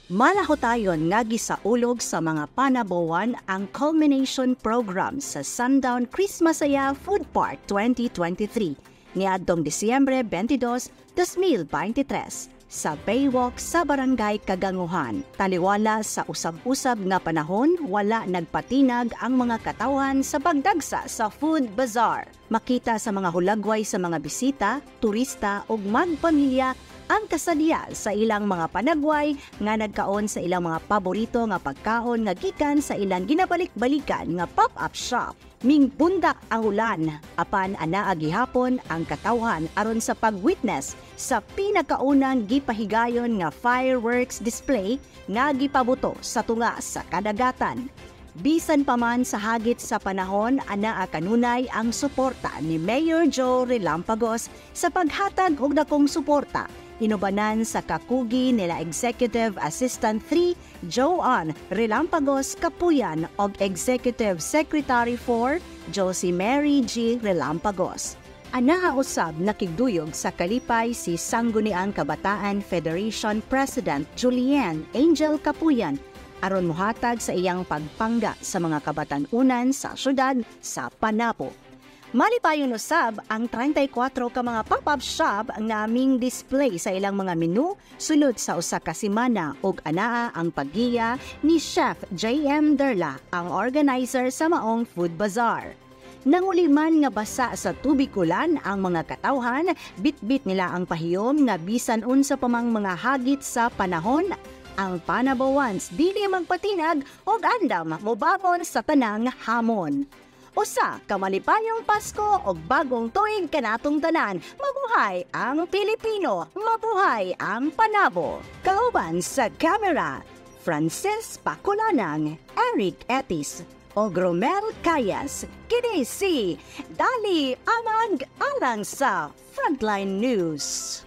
Malahotayon nga gisaulog sa mga panabuwan ang culmination program sa Sundown Christmasaya Food Park 2023 niadtong Disyembre 22, 2023 sa Baywalk sa Barangay Kaganguhan. Taliwala sa usab-usab nga panahon, wala nagpatinag ang mga katawan sa pagdagsa sa food bazaar. Makita sa mga hulagway sa mga bisita, turista ug magpamilya ang kasadya sa ilang mga panagway nga nagkaon sa ilang mga paborito nga pagkaon nga gikan sa ilang ginabalik-balikan nga pop-up shop. Mingbundak ang ulan, apan anaa gihapon ang katawhan aron sa pag-witness sa pinakaunang gipahigayon nga fireworks display nga gipabuto sa tunga sa kadagatan. Bisan pa man sa hagit sa panahon, anaa kanunay ang suporta ni Mayor Joe Relampagos sa paghatag og dakong suporta. Inubanan sa kakugi nila Executive Assistant 3 Joanne Relampagos Kapuyan og Executive Secretary 4 Josie Mary G. Relampagos. Anaa usab nakigduyog sa kalipay si Sangguniang Kabataan Federation President Julian Angel Kapuyan aron mohatag sa iyang pagpangga sa mga kabatan-unan sa syudad sa Panapo. Malipayon usab ang 34 ka mga pop-up shop ang naming display sa ilang mga menu sulod sa usa ka semana ug anaa ang paggiya ni Chef J.M. Derla, ang organizer sa maong food bazaar. Nanguliman nga basa sa tubig-ulan ang mga katawhan, bitbit nila ang pahiyom nga bisan unsa pa mang mga hagit sa panahon, ang panabawans dili magpatinag og andam mobangon sa tanang hamon. Usa ka malipayong Pasko o bagong tuig kanatong tanan. Mabuhay ang Pilipino, mabuhay ang Panabo. Kauban sa camera, Francis Paculanang, Eric Etis, o Gromel Cayas. Kini si Dali Amag alang sa Frontline News.